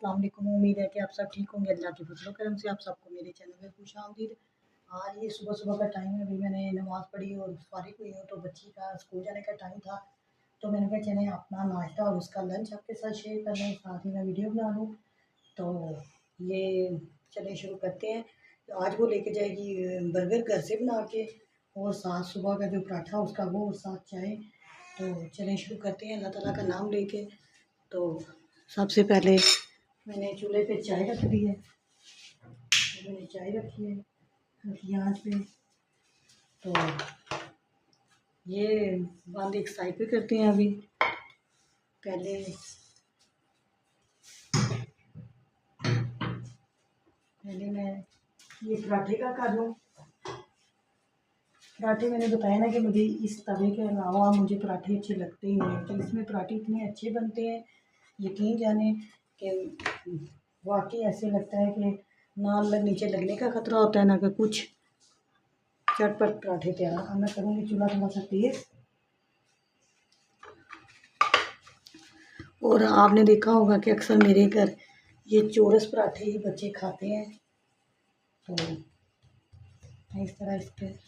अस्सलाम वालेकुम। उम्मीद है कि आप सब ठीक होंगे। अल्लाह के फजल करम से आप सबको मेरे चैनल में खुशामदीद। आज ये सुबह सुबह का टाइम है, अभी मैंने नमाज़ पढ़ी और फारिग हुई हूँ तो बच्ची का स्कूल जाने का टाइम था। तो मैंने कहा चलें अपना नाश्ता और उसका लंच आपके साथ शेयर कर लें, साथ ही मैं वीडियो बना लूँ। तो ये चलें शुरू करते हैं। तो आज वो लेके जाएगी बर्गर घर से बना के, और साथ सुबह का जो पराठा उसका वो, और साथ चाय। तो चलें शुरू करते हैं अल्लाह ताला का नाम लेके। तो सबसे पहले मैंने चूल्हे पे चाय रख दी है। मैंने चाय रखी है हल्की आंच पे। तो ये बंद एक साइड पे करते हैं। अभी पहले मैं ये पराठे का कर लूँ। पराठे मैंने बताया ना कि मुझे इस तवे के अलावा मुझे पराठे अच्छे लगते ही नहीं, तो इसमें पराठे इतने अच्छे बनते हैं, यकीन जाने कि वाकई ऐसे लगता है कि ना नीचे लगने का खतरा होता है ना कि कुछ। चटपट पराठे तैयार। अब मैं करूँगी चूल्हा थोड़ा सा तेज़। और आपने देखा होगा कि अक्सर मेरे घर ये चौरस पराठे ही बच्चे खाते हैं। तो इस तरह इस पर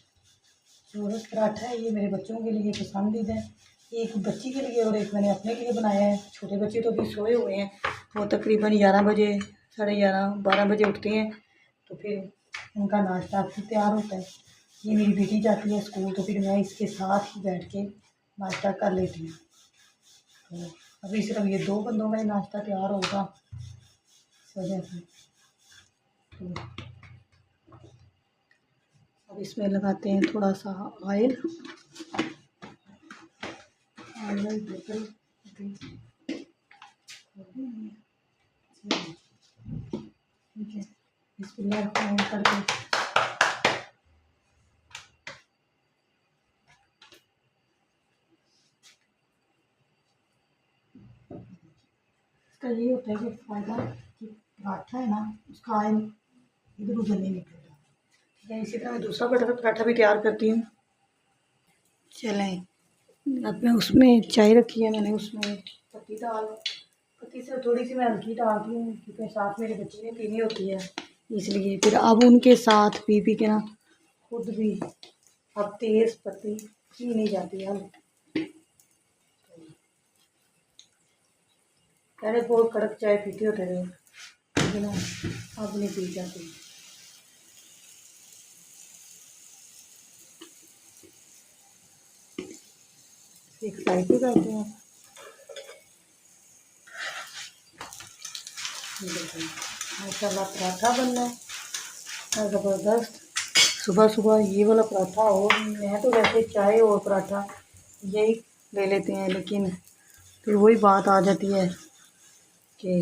चौरस पराठा है, ये मेरे बच्चों के लिए पसंदीदा है। एक बच्ची के लिए और एक मैंने अपने लिए बनाया है। छोटे बच्चे तो अभी सोए हुए हैं, वो तकरीबन 11 बजे, 11:30, 12 बजे उठते हैं। तो फिर उनका नाश्ता फिर तैयार होता है। ये मेरी बेटी जाती है स्कूल, तो फिर मैं इसके साथ ही बैठ के नाश्ता कर लेती हूँ। तो अभी सिर्फ ये 2 बंदों का ही नाश्ता तैयार होगा इस वजह से। तो अब इसमें लगाते हैं थोड़ा सा ऑयल। ठीक है, बिस्मिल्लाह करके इसका ये होता है कि फ़ायदा कि पराठा है ना, उसका ऑयल इधर उधर नहीं निकलता। ठीक है, इसी तरह मैं दूसरा पराठा भी तैयार करती हूँ। चलें, अब मैं उसमें चाय रखी है, मैंने उसमें पत्ती से थोड़ी सी मैं हल्की डालती हूँ, क्योंकि साथ मेरे बच्चे ने पीनी होती है, इसलिए। फिर अब उनके साथ पी पी के ना खुद भी अब तेज़ पत्ती पी नहीं जाती है। पहले बहुत कड़क चाय पीते होते थे, लेकिन अब नहीं पी जाती। एक साइड पे करते हैं। माशाल्लाह पराठा बनना है ज़बरदस्त। सुबह सुबह ये वाला पराठा, और मैं तो वैसे चाय और पराठा यही ले लेते हैं, लेकिन फिर वही बात आ जाती है कि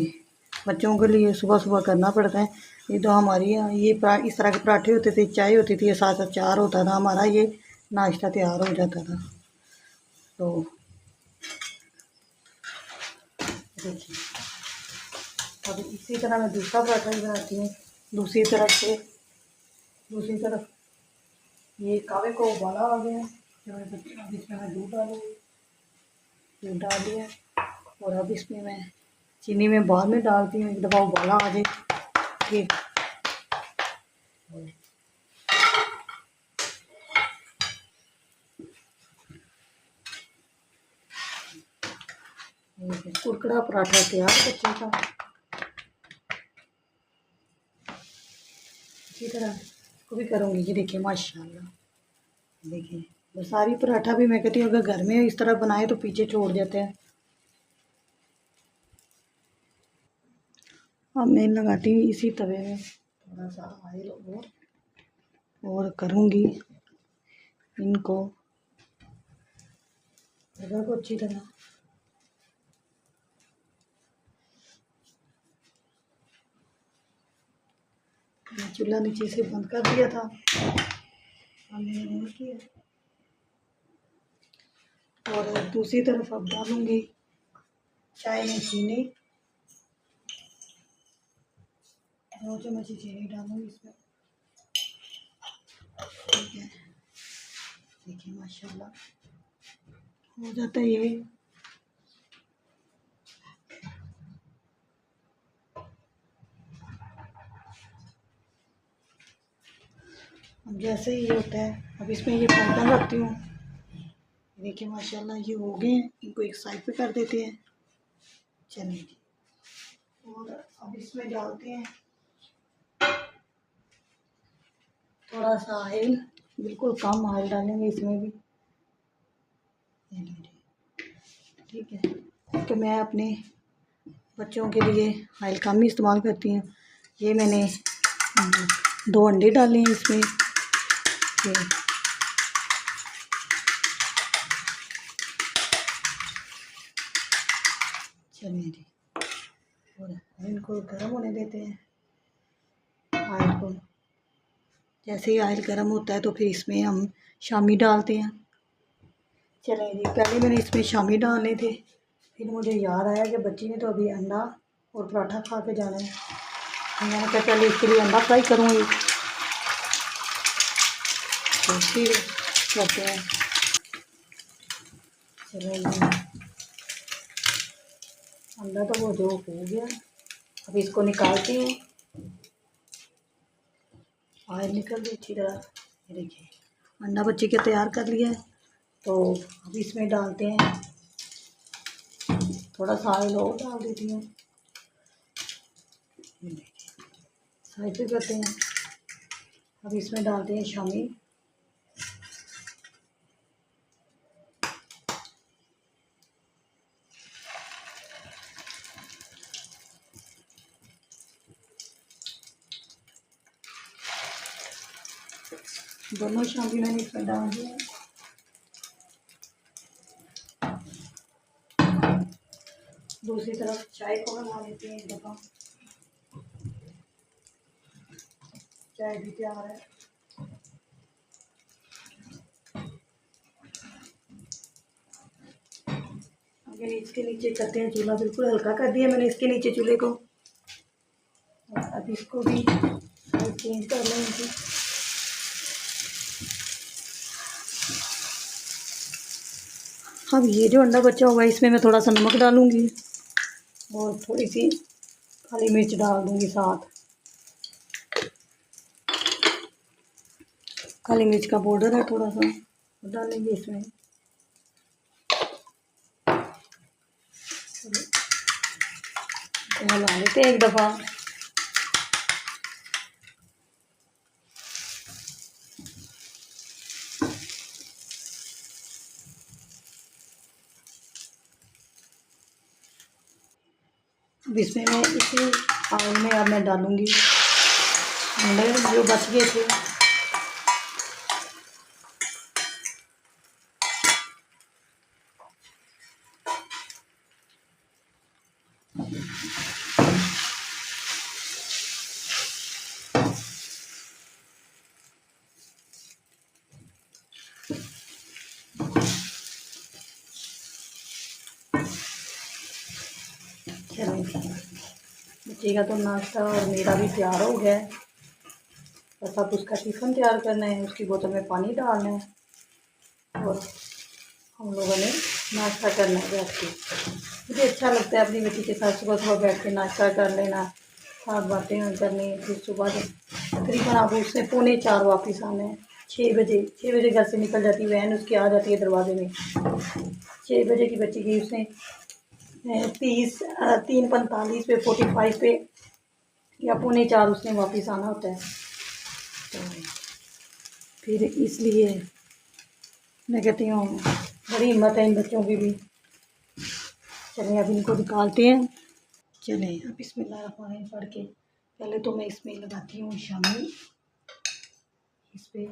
बच्चों के लिए सुबह सुबह करना पड़ता है। ये तो हमारी ये इस तरह के पराठे होते थे, चाय होती थी, साथ अचार होता था, हमारा ये नाश्ता तैयार हो जाता था। तो देखिए, अब इसी तरह मैं दूसरा पराठा भी बनाती हूँ। दूसरी तरफ ये कावे को उबाला आ गया है, जो अब इसमें मैं दूध डालूँगी। दूध डाल दिया, और अब इसमें मैं चीनी में बाद में डालती हूँ, एक दफ़ा उबाला आ जाए फिर। कुरकुरा पराठा तैयार बच्चे का। इसी तरह इसको भी करूँगी। ये देखिए माशाल्लाह, देखिए वो सारी पराठा भी मैं कहती हूँ अगर घर में इस तरह बनाए तो पीछे छोड़ जाते हैं। अब मैं लगाती हूँ इसी तवे में थोड़ा सा ऑयल, और करूँगी इनको बर्गर को अच्छी तरह। मैं चूल्हा नीचे से बंद कर दिया था, अब मैंने ऑन किया, और दूसरी तरफ अब डालूँगी चाय में चीनी। 2 चम्मच चीनी डालूँगी इसमें। ठीक है, देखिए माशाल्लाह हो जाता है ये। अब जैसे ही ये होता है, अब इसमें ये बर्तन रखती हूँ। देखिए माशाल्लाह ये हो गए हैं, इनको एक साइड पे कर देते हैं। चलिए जी, और अब इसमें डालते हैं थोड़ा सा ऑयल, बिल्कुल कम ऑयल डालेंगे इसमें भी। ये लीजिए, ठीक है, तो मैं अपने बच्चों के लिए ऑयल कम ही इस्तेमाल करती हूँ। ये मैंने 2 अंडे डाले हैं इसमें। ये चलिए जी, और इनको गर्म होने देते हैं ऑयल को। जैसे ही ऑयल गर्म होता है तो फिर इसमें हम शामी डालते हैं। चलिए जी, पहले मैंने इसमें शामी डालने थे, फिर मुझे याद आया कि बच्ची ने तो अभी अंडा और पराठा खा के जाना है, तो मैंने कहा पहले इसके लिए अंडा फ्राई करूँगी, तो फिर करते हैं। चलिए जी, अंडा तो वो जो हो गया, अब इसको निकालते हैं। ऑयल निकल गई अच्छी तरह। ये देखिए, अंडा बच्ची के तैयार कर लिया है, तो अब इसमें डालते हैं थोड़ा सा ऑयल और डाल देती हूँ। साइड पे करते हैं। अब इसमें डालते हैं शामी। दोनों शामी मैंने इसमें डाल दिया। दूसरी तरफ चाय को बना लेते हैं एक दफ़ा। चाय भी तैयार है। अगर इसके नीचे करते हैं, चूल्हा बिल्कुल हल्का कर दिया मैंने इसके नीचे चूल्हे को। अब इसको भी साइड चेंज कर लें इनकी। अब ये जो अंडा बचा हुआ है इसमें मैं थोड़ा सा नमक डालूँगी और थोड़ी सी काली मिर्च डाल दूँगी साथ। काली मिर्च का पाउडर है थोड़ा सा, वो डालेंगे इसमें। मिला लेते हैं एक दफ़ा। अब इसमें मैं इसी ऑयल में अब मैं डालूँगी अंडे जो बच गए थे। चलिए, बच्चे का तो नाश्ता और मेरा भी तैयार हो गया है, बस अब उसका टिफ़िन तैयार करना है, उसकी बोतल में पानी डालना है और हम लोगों ने नाश्ता करना है बैठ के। मुझे अच्छा लगता है अपनी बेटी के साथ सुबह सुबह बैठ के नाश्ता कर लेना, साथ बातें करनी। फिर सुबह तकरीबन अब उसने 3:45 वापस आना है। 6 बजे घर से निकल जाती है, वैन उसकी आ जाती है दरवाजे में। 6 बजे की बच्ची की उसने 3:45 पे 45 पे या 3:45 उसने वापस आना होता है। तो फिर इसलिए मैं कहती हूँ बड़ी हिम्मत है इन बच्चों की भी। चलिए अब इनको निकालते हैं। चलें अब बिस्मिल्लाहिर्रहमानिर्रहीम पढ़ के पहले तो मैं इसमें लगाती हूँ शामी। इस पर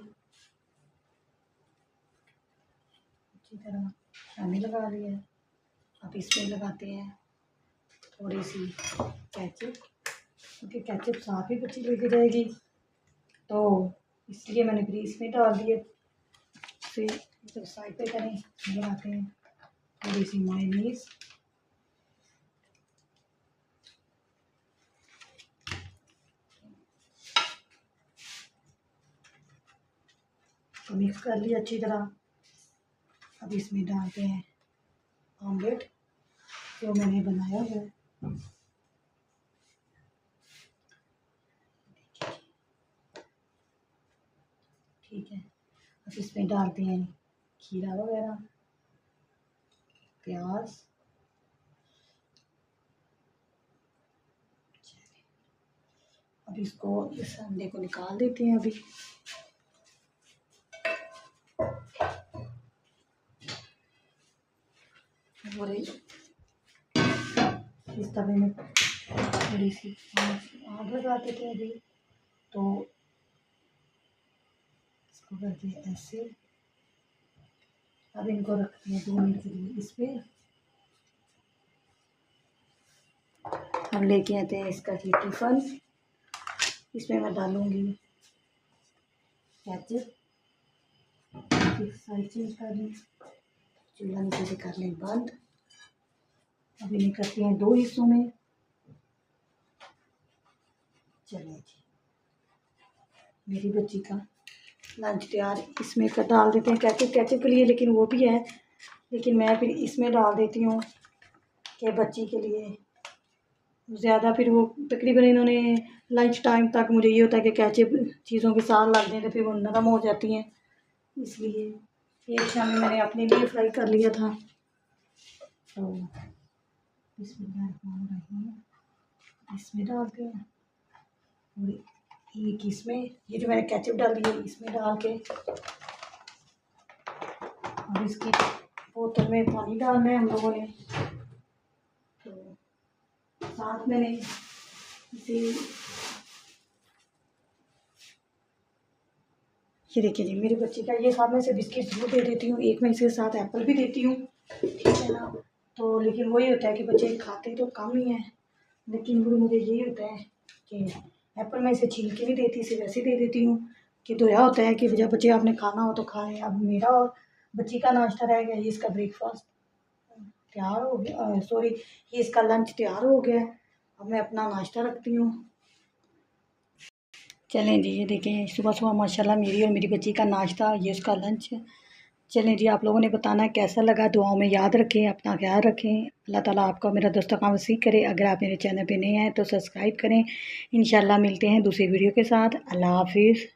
अच्छी तरह शामी लगा लिया है। अब इसमें लगाते हैं थोड़ी सी केचप, क्योंकि केचप साथ ही बच्ची लेके जाएगी, तो इसलिए मैंने फिर इसमें डाल दिए। फिर जब साइड पे करें लगाते हैं थोड़ी सी मायोनीज़। तो मिक्स कर लिया अच्छी तरह। अब इसमें डालते हैं ऑमलेट जो मैंने बनाया है। ठीक है। अब इसमें डालते हैं खीरा वगैरह, प्याज। अब इसको इस अंडे को निकाल देते हैं अभी। और इस तवे में थोड़ी सी आग लगा देते हैं अभी। तो इसको करते हैं ऐसे। अब इनको रखते हैं 2 मिनट के लिए इस पर। हम लेके आते हैं इसका टिफन। इसमें मैं डालूँगी केचप। साइड चेंज कर लें, चूल्हा नीचे से कर लें बंद। अब इन्हें करते हैं 2 हिस्सों में। चलिए जी, मेरी बच्ची का लंच तैयार। इसमें कर डाल देते हैं केचप के लिए, लेकिन वो भी है, लेकिन मैं फिर इसमें डाल देती हूँ कि बच्ची के लिए ज़्यादा फिर वो तकरीबन इन्होंने लंच टाइम तक मुझे ये होता है कि केचप चीज़ों के साथ लग जाए तो फिर वो नरम हो जाती हैं, इसलिए एक शाम में मैंने अपने लिए फ्राई कर लिया था। तो इसमें डालते हैं और एक इसमें, ये जो मैंने केचप डाली है इसमें डाल के, और इसकी बोतल में पानी डालना है हम लोगों ने। तो साथ मैंने इसे ये देखिए जी, मेरे बच्चे का ये साथ में से बिस्किट जरूर दे देती हूँ, एक मैं इसके साथ एप्पल भी देती हूँ, ठीक है ना। तो लेकिन वही होता है कि बच्चे खाते तो कम ही हैं, लेकिन वो मुझे यही होता है कि एप्पल मैं इसे छील के नहीं देती, इसे वैसे दे देती हूँ कि तो यह होता है कि जब बच्चे आपने खाना हो तो खाएं। अब मेरा और बच्ची का नाश्ता रह गया, ये इसका ब्रेकफास्ट तैयार हो गया, सॉरी ये इसका लंच तैयार हो गया। अब मैं अपना नाश्ता रखती हूँ। चलें जी, ये देखें सुबह सुबह माशाल्लाह मेरी और मेरी बच्ची का नाश्ता, ये उसका लंच है। चलें जी, आप लोगों ने बताना है कैसा लगा, दुआओं में याद रखें, अपना ख्याल रखें। अल्लाह ताला आपका मेरा दस्तरखान वसी करे। अगर आप मेरे चैनल पे नए हैं तो सब्सक्राइब करें। इंशाल्लाह मिलते हैं दूसरी वीडियो के साथ। अल्लाह हाफिज़।